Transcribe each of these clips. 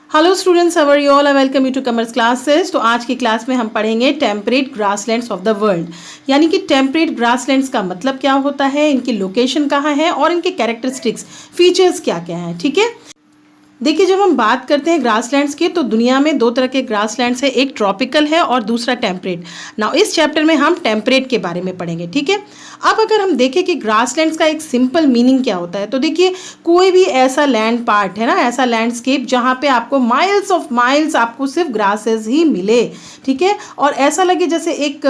Hello students, how are you all? I welcome you to commerce classes. तो आज की class में हम पढ़ेंगे temperate grasslands of the world, यानी कि टेम्परेट ग्रासलैंड्स का मतलब क्या होता है, इनकी लोकेशन कहाँ है और इनके कैरेक्टरिस्टिक्स फीचर्स क्या क्या हैं। ठीक है, देखिए जब हम बात करते हैं ग्रासलैंड्स की तो दुनिया में दो तरह के ग्रासलैंड्स है, एक ट्रॉपिकल है और दूसरा टेम्परेट। नाउ इस चैप्टर में हम टेम्परेट के बारे में पढ़ेंगे। ठीक है, अब अगर हम देखें कि ग्रासलैंड्स का एक सिंपल मीनिंग क्या होता है, तो देखिए कोई भी ऐसा लैंड पार्ट है ना, ऐसा लैंडस्केप जहाँ पे आपको माइल्स ऑफ माइल्स आपको सिर्फ ग्रासेस ही मिले। ठीक है, और ऐसा लगे जैसे एक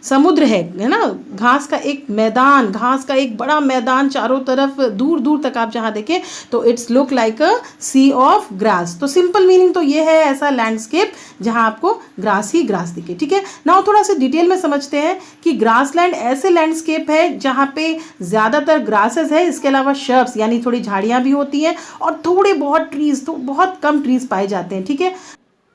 समुद्र है ना, घास का एक मैदान, घास का एक बड़ा मैदान, चारों तरफ दूर दूर तक आप जहाँ देखें तो it's look like a sea of grass. तो सिंपल मीनिंग तो ये है, ऐसा लैंडस्केप जहां आपको ग्रास ही ग्रास दिखे। ठीक है, नाउ थोड़ा सा डिटेल में समझते हैं कि ग्रासलैंड ऐसे लैंडस्केप है जहां पे ज्यादातर ग्रासेस है, इसके अलावा शर्ब्स यानी थोड़ी झाड़ियां भी होती हैं और थोड़े बहुत ट्रीज, तो बहुत कम ट्रीज पाए जाते हैं। ठीक है,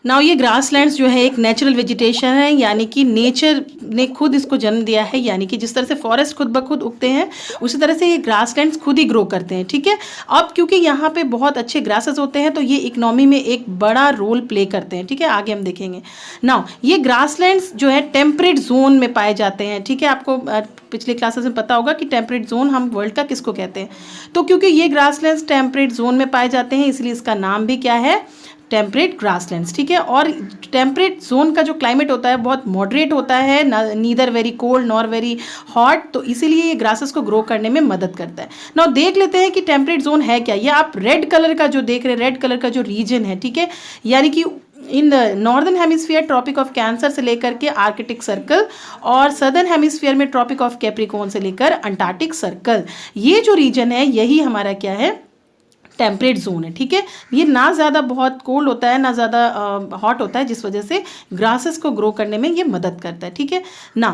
नाउ ये ग्रासलैंड्स जो है एक नेचुरल वेजिटेशन है, यानी कि नेचर ने खुद इसको जन्म दिया है, यानी कि जिस तरह से फॉरेस्ट खुद ब खुद उगते हैं उसी तरह से ये ग्रासलैंड्स खुद ही ग्रो करते हैं। ठीक है, अब क्योंकि यहाँ पे बहुत अच्छे ग्रासेस होते हैं तो ये इकोनॉमी में एक बड़ा रोल प्ले करते हैं। ठीक है, आगे हम देखेंगे। नाउ ये ग्रासलैंड्स जो है टेम्परेट जोन में पाए जाते हैं। ठीक है, आपको पिछले क्लासेस में पता होगा कि टेम्परेट जोन हम वर्ल्ड का किसको कहते हैं। तो क्योंकि ये ग्रासलैंड्स टेम्परेट जोन में पाए जाते हैं इसलिए इसका नाम भी क्या है, टेम्परेट ग्रासलैंड्स। ठीक है, और टेम्परेट जोन का जो क्लाइमेट होता है बहुत मॉडरेट होता है, neither very cold nor very hot, तो इसीलिए ये ग्रासेस को ग्रो करने में मदद करता है। नाउ देख लेते हैं कि टेम्परेट जोन है क्या। ये आप रेड कलर का जो देख रहे हैं, रेड कलर का जो रीजन है, ठीक है, यानी कि in northern hemisphere Tropic of Cancer से लेकर के आर्कटिक सर्कल, और सदर्न हेमिस्फीयर में ट्रॉपिक ऑफ कैप्रिकॉर्न से लेकर अंटार्कटिक सर्कल, ये जो रीजन है यही हमारा क्या है, टेम्परेट जोन है। ठीक है, ये ना ज़्यादा बहुत कोल्ड होता है ना ज़्यादा हॉट होता है, जिस वजह से ग्रासेस को ग्रो करने में ये मदद करता है। ठीक है, ना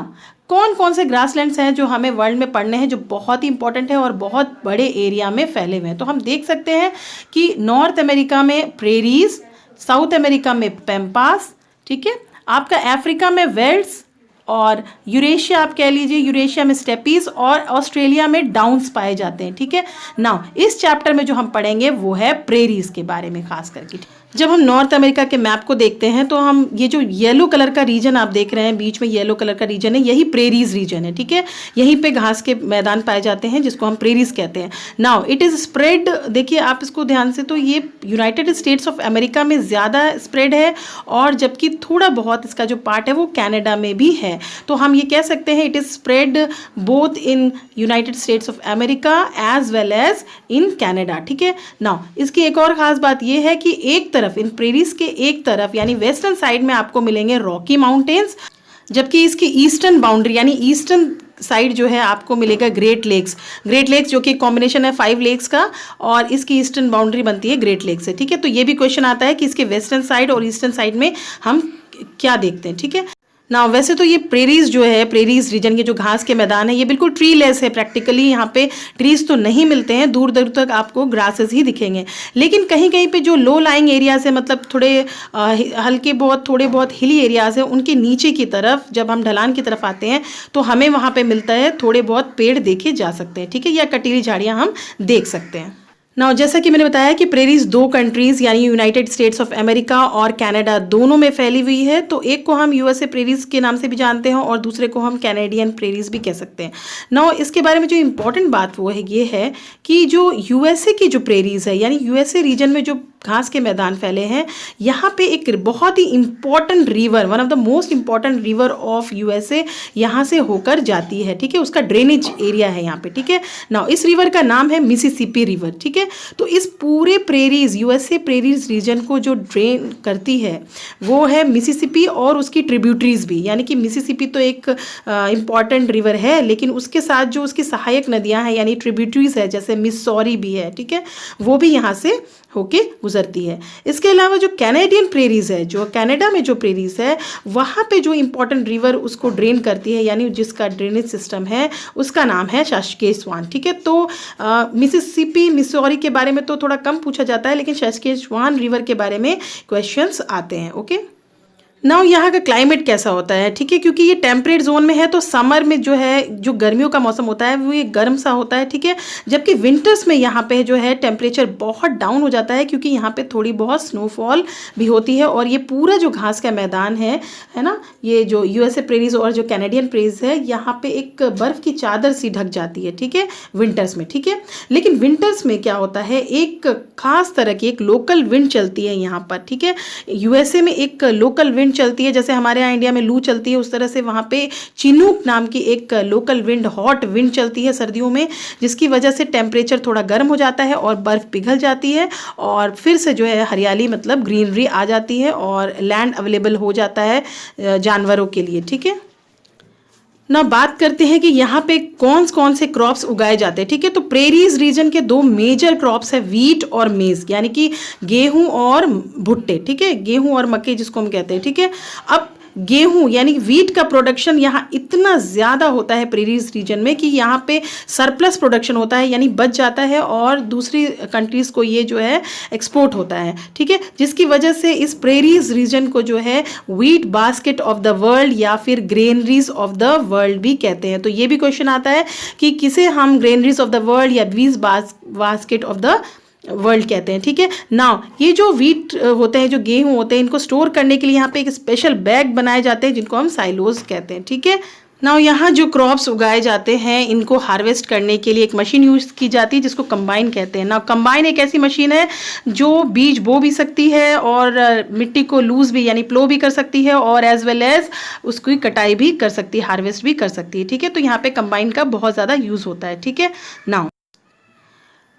कौन कौन से ग्रासलैंड्स हैं जो हमें वर्ल्ड में पढ़ने हैं, जो बहुत ही इंपॉर्टेंट है और बहुत बड़े एरिया में फैले हुए हैं। तो हम देख सकते हैं कि नॉर्थ अमेरिका में प्रेरीज, साउथ अमेरिका में पैम्पास, ठीक है, आपका अफ्रीका में वेल्ड्स, और यूरेशिया आप कह लीजिए, यूरेशिया में स्टेपीज, और ऑस्ट्रेलिया में डाउन्स पाए जाते हैं। ठीक है, नाउ इस चैप्टर में जो हम पढ़ेंगे वो है प्रेरीज के बारे में खास करके। जब हम नॉर्थ अमेरिका के मैप को देखते हैं तो हम ये जो येलो कलर का रीजन आप देख रहे हैं, बीच में येलो कलर का रीजन है, यही प्रेरीज रीजन है। ठीक है, यहीं पे घास के मैदान पाए जाते हैं जिसको हम प्रेरीज कहते हैं। नाउ इट इज़ स्प्रेड, देखिए आप इसको ध्यान से, तो ये यूनाइटेड स्टेट्स ऑफ अमेरिका में ज़्यादा स्प्रेड है, और जबकि थोड़ा बहुत इसका जो पार्ट है वो कनाडा में भी है। तो हम ये कह सकते हैं it is spread both in United States of America as well as in Canada. ठीक है, नाउ इसकी एक और ख़ास बात ये है कि एक तरफ, इन प्रेरीज के एक तरफ यानी वेस्टर्न साइड में आपको मिलेंगे रॉकी माउंटेन्स, जबकि इसकी ईस्टर्न बाउंड्री यानी ईस्टर्न साइड जो है आपको मिलेगा ग्रेट लेक्स। ग्रेट लेक्स जो कि कॉम्बिनेशन है 5 लेक्स का, और इसकी ईस्टर्न बाउंड्री बनती है ग्रेट लेक से। ठीक है, तो ये भी क्वेश्चन आता है कि इसके वेस्टर्न साइड और ईस्टर्न साइड में हम क्या देखते हैं। ठीक है, ना वैसे तो ये प्रेरीज जो है, प्रेरीज रीजन के जो घास के मैदान है, ये बिल्कुल ट्री लेस है प्रैक्टिकली, यहाँ पे ट्रीज तो नहीं मिलते हैं, दूर दूर तक आपको ग्रासेस ही दिखेंगे। लेकिन कहीं कहीं पे जो लो लाइंग एरियाज है, मतलब थोड़े हल्के बहुत, थोड़े बहुत हिली एरियाज है, उनके नीचे की तरफ जब हम ढलान की तरफ आते हैं तो हमें वहाँ पे मिलता है थोड़े बहुत पेड़ देखे जा सकते हैं। ठीक है, या कटीली झाड़ियाँ हम देख सकते हैं। नाउ जैसा कि मैंने बताया कि प्रेरीज दो कंट्रीज़ यानी यूनाइटेड स्टेट्स ऑफ अमेरिका और कनाडा दोनों में फैली हुई है। तो एक को हम यूएसए प्रेरीज के नाम से भी जानते हैं और दूसरे को हम कैनेडियन प्रेरीज भी कह सकते हैं। नाउ इसके बारे में जो इम्पोर्टेंट बात वो है ये है कि जो यूएसए की जो प्रेरीज है यानी यूएसए रीजन में जो घास के मैदान फैले हैं, यहाँ पे एक बहुत ही important river, one of the most important river of USA यहाँ से होकर जाती है। ठीक है, उसका ड्रेनेज एरिया है यहाँ पे। ठीक है, नाउ इस रिवर का नाम है मिसिसिपी रिवर। ठीक है, तो इस पूरे प्रेरीज, यूएसए प्रेरीज रीजन को जो ड्रेन करती है वो है मिसिसिपी और उसकी ट्रिब्यूटरीज भी, यानी कि मिसिसिपी तो एक इंपॉर्टेंट रिवर है, लेकिन उसके साथ जो उसकी सहायक नदियाँ हैं यानी ट्रिब्यूटरीज है, जैसे मिसौरी भी है, ठीक है, वो भी यहाँ से होके गुजरती है। इसके अलावा जो कैनेडियन प्रेरीज है, जो कनाडा में जो प्रेरीज है, वहाँ पे जो इंपॉर्टेंट रिवर उसको ड्रेन करती है यानी जिसका ड्रेनेज सिस्टम है उसका नाम है सस्केचुआन। ठीक है, तो मिसिसिपी, मिसौरी के बारे में तो थोड़ा कम पूछा जाता है, लेकिन सस्केचुआन रिवर के बारे में क्वेश्चंस आते हैं। ओके, नाउ यहाँ का क्लाइमेट कैसा होता है, ठीक है, क्योंकि ये टेम्परेट जोन में है तो समर में जो है जो गर्मियों का मौसम होता है वो ये गर्म सा होता है, ठीक है। जबकि विंटर्स में यहाँ पे जो है टेम्परेचर बहुत डाउन हो जाता है, क्योंकि यहाँ पे थोड़ी बहुत स्नोफॉल भी होती है और ये पूरा जो घास का मैदान है ना, ये जो यूएसए प्रेरीज और जो कैनेडियन प्रेरीज है यहाँ पे एक बर्फ़ की चादर सी ढक जाती है, ठीक है, विंटर्स में, ठीक है। लेकिन विंटर्स में क्या होता है, एक खास तरह की एक लोकल विंड चलती है यहाँ पर, ठीक है। यूएसए में एक लोकल विंड चलती है, जैसे हमारे यहाँ इंडिया में लू चलती है उस तरह से वहाँ पे चिनूक नाम की एक लोकल विंड, हॉट विंड चलती है सर्दियों में, जिसकी वजह से टेम्परेचर थोड़ा गर्म हो जाता है और बर्फ़ पिघल जाती है और फिर से जो है हरियाली मतलब ग्रीनरी आ जाती है और लैंड अवेलेबल हो जाता है जानवरों के लिए, ठीक है ना। बात करते हैं कि यहाँ पे कौन से क्रॉप्स उगाए जाते हैं, ठीक है। तो प्रेरीज रीजन के दो मेजर क्रॉप्स है, वीट और मेज, यानी कि गेहूं और भुट्टे, ठीक है, गेहूं और मक्के जिसको हम कहते हैं, ठीक है। अब गेहूं यानी वीट का प्रोडक्शन यहाँ इतना ज़्यादा होता है प्रेरीज रीजन में कि यहाँ पे सरप्लस प्रोडक्शन होता है, यानी बच जाता है और दूसरी कंट्रीज़ को ये जो है एक्सपोर्ट होता है, ठीक है। जिसकी वजह से इस प्रेरीज रीजन को जो है wheat basket of the world या फिर ग्रेनरीज ऑफ द वर्ल्ड भी कहते हैं। तो ये भी क्वेश्चन आता है कि किसे हम ग्रेनरीज ऑफ द वर्ल्ड या wheat basket of the world कहते हैं, ठीक है। नाउ ये जो वीट होते हैं, जो गेहूं होते हैं, इनको स्टोर करने के लिए यहाँ पे एक स्पेशल बैग बनाए जाते हैं जिनको हम साइलोज कहते हैं, ठीक है। नाउ यहाँ जो क्रॉप्स उगाए जाते हैं इनको हार्वेस्ट करने के लिए एक मशीन यूज़ की जाती है जिसको कंबाइन कहते हैं। नाउ कंबाइन एक ऐसी मशीन है जो बीज बो भी सकती है और मिट्टी को लूज भी यानी प्लो भी कर सकती है और एज वेल एज उसकी कटाई भी कर सकती है, हार्वेस्ट भी कर सकती है, ठीक है। तो यहाँ पे कंबाइन का बहुत ज़्यादा यूज़ होता है, ठीक है। नाउ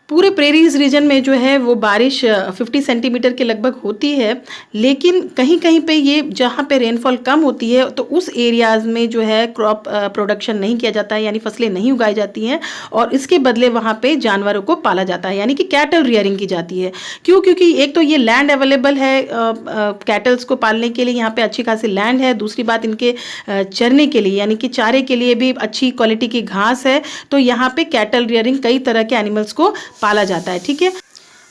पूरे प्रेरीज रीजन में जो है वो बारिश 50 सेंटीमीटर के लगभग होती है, लेकिन कहीं कहीं पे ये जहाँ पे रेनफॉल कम होती है तो उस एरियाज़ में जो है क्रॉप प्रोडक्शन नहीं किया जाता है, यानी फसलें नहीं उगाई जाती हैं और इसके बदले वहाँ पे जानवरों को पाला जाता है, यानी कि कैटल रियरिंग की जाती है। क्यों? क्योंकि एक तो ये लैंड अवेलेबल है कैटल्स को पालने के लिए, यहाँ पे अच्छी खासी लैंड है। दूसरी बात इनके चरने के लिए यानी कि चारे के लिए भी अच्छी क्वालिटी की घास है। तो यहाँ पे कैटल रियरिंग कई तरह के एनिमल्स को पाला जाता है, ठीक है।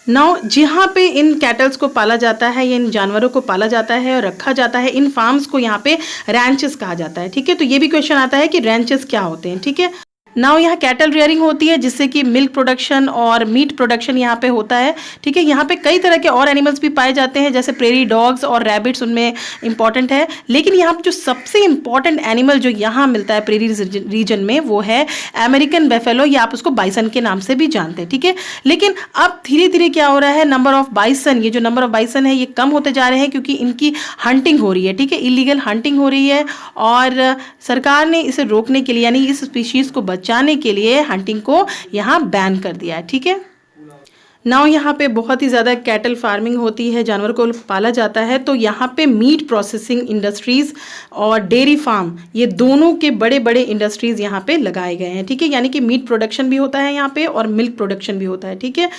नाउ जहाँ पे इन कैटल्स को पाला जाता है या इन जानवरों को पाला जाता है और रखा जाता है, इन फार्म्स को यहाँ पे रैंचेस कहा जाता है, ठीक है। तो ये भी क्वेश्चन आता है कि रैंचेस क्या होते हैं, ठीक है। नाउ यहाँ कैटल रियरिंग होती है जिससे कि मिल्क प्रोडक्शन और मीट प्रोडक्शन यहाँ पे होता है, ठीक है। यहाँ पे कई तरह के और एनिमल्स भी पाए जाते हैं जैसे प्रेरी डॉग्स और रैबिट्स उनमें इंपॉर्टेंट है, लेकिन यहाँ पे जो सबसे इंपॉर्टेंट एनिमल जो यहाँ मिलता है प्रेरी रीजन में वो है अमेरिकन बेफेलो, या आप उसको बाइसन के नाम से भी जानते हैं, ठीक है। लेकिन अब धीरे धीरे क्या हो रहा है, नंबर ऑफ बाइसन, ये जो नंबर ऑफ बाइसन है ये कम होते जा रहे हैं क्योंकि इनकी हंटिंग हो रही है, ठीक है, इलीगल हंटिंग हो रही है और सरकार ने इसे रोकने के लिए यानी इस स्पीशीज़ को बचाने के लिए हंटिंग को यहाँ बैन कर दिया है, ठीक है। नाउ यहाँ पे बहुत ही ज़्यादा कैटल फार्मिंग होती है, जानवर को पाला जाता है। तो यहाँ पे मीट प्रोसेसिंग इंडस्ट्रीज़ और डेयरी फार्म ये दोनों के बड़े बड़े इंडस्ट्रीज़ यहाँ पे लगाए गए हैं, ठीक है। यानी कि मीट प्रोडक्शन भी होता है यहाँ पे और मिल्क प्रोडक्शन भी होता है, ठीक है।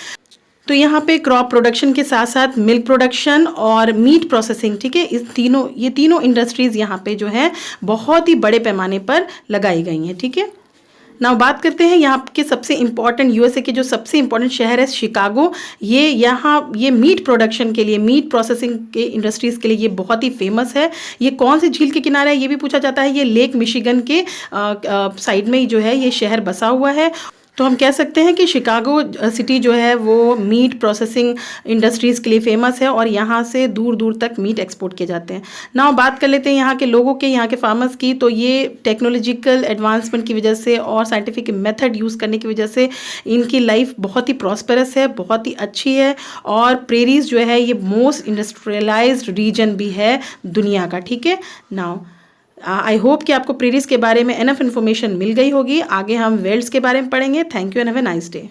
तो यहाँ पे क्रॉप प्रोडक्शन के साथ साथ मिल्क प्रोडक्शन और मीट प्रोसेसिंग, ठीक है, ये तीनों इंडस्ट्रीज़ यहाँ पे जो है बहुत ही बड़े पैमाने पर लगाई गई हैं, ठीक है। नाउ बात करते हैं यहाँ के सबसे इम्पॉर्टेंट, यूएसए के जो सबसे इम्पॉर्टेंट शहर है शिकागो। ये मीट प्रोडक्शन के लिए, मीट प्रोसेसिंग के इंडस्ट्रीज़ के लिए ये बहुत ही फेमस है। ये कौन सी झील के किनारे है ये भी पूछा जाता है। ये लेक मिशिगन के साइड में ही जो है ये शहर बसा हुआ है। तो हम कह सकते हैं कि शिकागो सिटी जो है वो मीट प्रोसेसिंग इंडस्ट्रीज़ के लिए फेमस है और यहाँ से दूर दूर तक मीट एक्सपोर्ट किए जाते हैं। नाउ बात कर लेते हैं यहाँ के लोगों के, यहाँ के फार्मर्स की। तो ये टेक्नोलॉजिकल एडवांसमेंट की वजह से और साइंटिफिक मेथड यूज़ करने की वजह से इनकी लाइफ बहुत ही प्रॉस्पेरस है, बहुत ही अच्छी है और प्रेरीज जो है ये मोस्ट इंडस्ट्रियलाइज्ड रीजन भी है दुनिया का, ठीक है। नाउ आई होप कि आपको प्रेरीज के बारे में एनफ इन्फॉर्मेशन मिल गई होगी। आगे हम वेल्ड्स के बारे में पढ़ेंगे। Thank you and have a nice day.